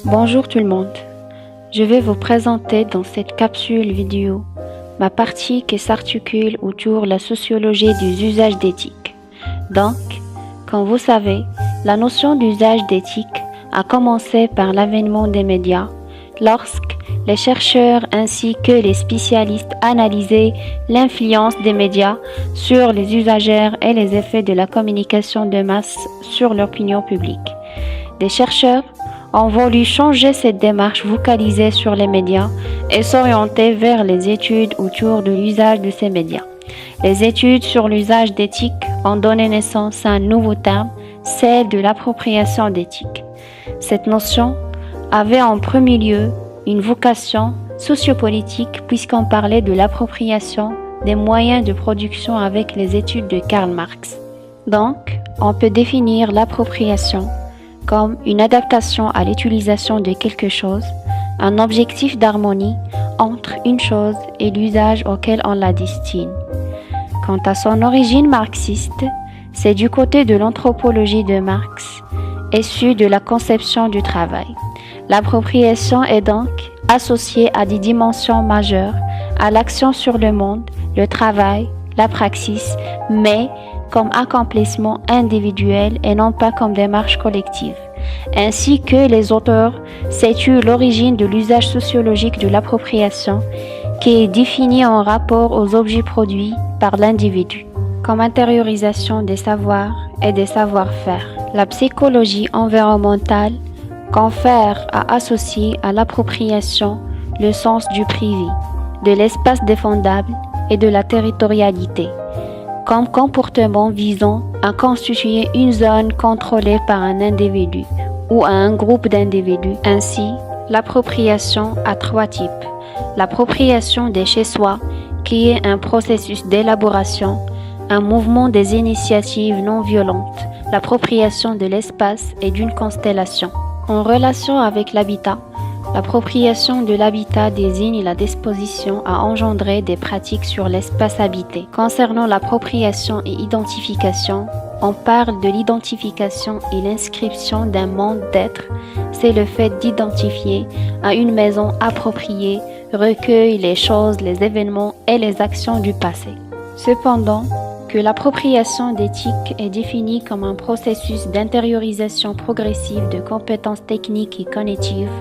Bonjour tout le monde, je vais vous présenter dans cette capsule vidéo ma partie qui s'articule autour de la sociologie des usages d'éthique. Donc, comme vous savez, la notion d'usage d'éthique a commencé par l'avènement des médias, lorsque les chercheurs ainsi que les spécialistes analysaient l'influence des médias sur les usagers et les effets de la communication de masse sur l'opinion publique. Des chercheurs ont voulu changer cette démarche focalisée sur les médias et s'orienter vers les études autour de l'usage de ces médias. Les études sur l'usage d'éthique ont donné naissance à un nouveau terme, celle de l'appropriation d'éthique. Cette notion avait en premier lieu une vocation sociopolitique puisqu'on parlait de l'appropriation des moyens de production avec les études de Karl Marx. Donc, on peut définir l'appropriation comme une adaptation à l'utilisation de quelque chose, un objectif d'harmonie entre une chose et l'usage auquel on la destine. Quant à son origine marxiste, c'est du côté de l'anthropologie de Marx, issue de la conception du travail. L'appropriation est donc associée à des dimensions majeures, à l'action sur le monde, le travail, la praxis, mais comme accomplissement individuel et non pas comme démarche collective. Ainsi que les auteurs situent l'origine de l'usage sociologique de l'appropriation, qui est défini en rapport aux objets produits par l'individu, comme intériorisation des savoirs et des savoir-faire. La psychologie environnementale confère à associer à l'appropriation le sens du privé, de l'espace défendable et de la territorialité, comme comportement visant à constituer une zone contrôlée par un individu ou à un groupe d'individus. Ainsi, l'appropriation a trois types. L'appropriation des chez-soi, qui est un processus d'élaboration, un mouvement des initiatives non violentes, l'appropriation de l'espace et d'une constellation. En relation avec l'habitat, l'appropriation de l'habitat désigne la disposition à engendrer des pratiques sur l'espace habité. Concernant l'appropriation et identification, on parle de l'identification et l'inscription d'un monde d'être. C'est le fait d'identifier à une maison appropriée, recueille les choses, les événements et les actions du passé. Cependant, que l'appropriation d'éthique est définie comme un processus d'intériorisation progressive de compétences techniques et cognitives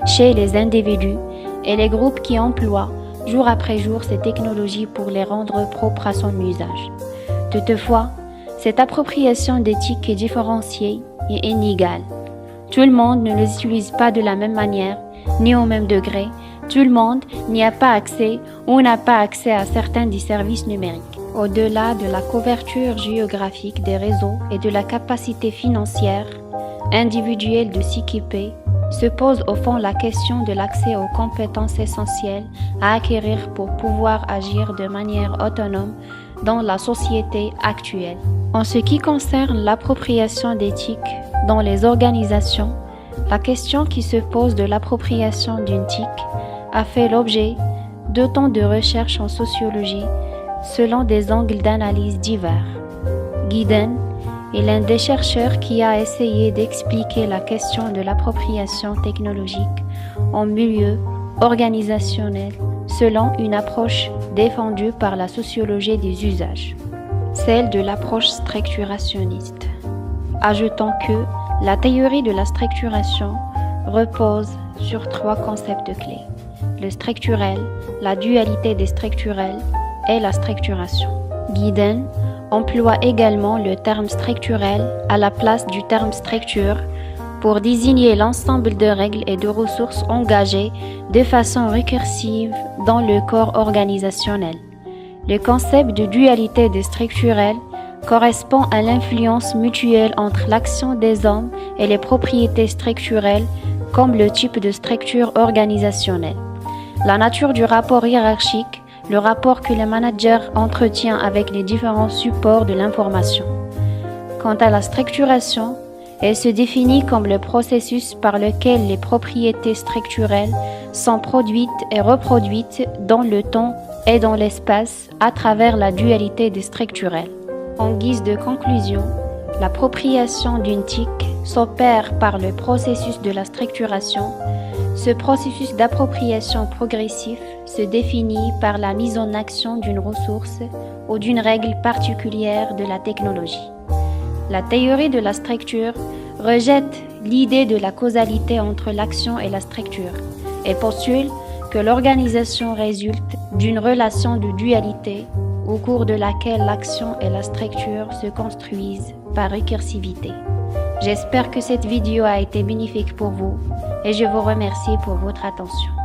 chez les individus et les groupes qui emploient jour après jour ces technologies pour les rendre propres à son usage. Toutefois, cette appropriation d'éthique est différenciée et inégale. Tout le monde ne les utilise pas de la même manière, ni au même degré. Tout le monde n'y a pas accès ou n'a pas accès à certains des services numériques. Au-delà de la couverture géographique des réseaux et de la capacité financière individuelle de s'équiper, se pose au fond la question de l'accès aux compétences essentielles à acquérir pour pouvoir agir de manière autonome dans la société actuelle. En ce qui concerne l'appropriation d'éthique dans les organisations, la question qui se pose de l'appropriation d'une TIC a fait l'objet d'autant de recherches en sociologie selon des angles d'analyse divers. Gieden est l'un des chercheurs qui a essayé d'expliquer la question de l'appropriation technologique en milieu organisationnel selon une approche défendue par la sociologie des usages, celle de l'approche structurationniste. Ajoutons que la théorie de la structuration repose sur trois concepts clés: le structurel, la dualité des structurels et la structuration. Gieden emploie également le terme structurel à la place du terme structure pour désigner l'ensemble de règles et de ressources engagées de façon récursive dans le corps organisationnel. Le concept de dualité des structurels correspond à l'influence mutuelle entre l'action des hommes et les propriétés structurelles comme le type de structure organisationnelle, la nature du rapport hiérarchique, le rapport que le manager entretient avec les différents supports de l'information. Quant à la structuration, elle se définit comme le processus par lequel les propriétés structurelles sont produites et reproduites dans le temps et dans l'espace à travers la dualité des structurels. En guise de conclusion, L'appropriation d'une TIC s'opère par le processus de la structuration. Ce processus d'appropriation progressif se définit par la mise en action d'une ressource ou d'une règle particulière de la technologie. La théorie de la structure rejette l'idée de la causalité entre l'action et la structure et postule que l'organisation résulte d'une relation de dualité au cours de laquelle l'action et la structure se construisent par récursivité. J'espère que cette vidéo a été bénéfique pour vous et je vous remercie pour votre attention.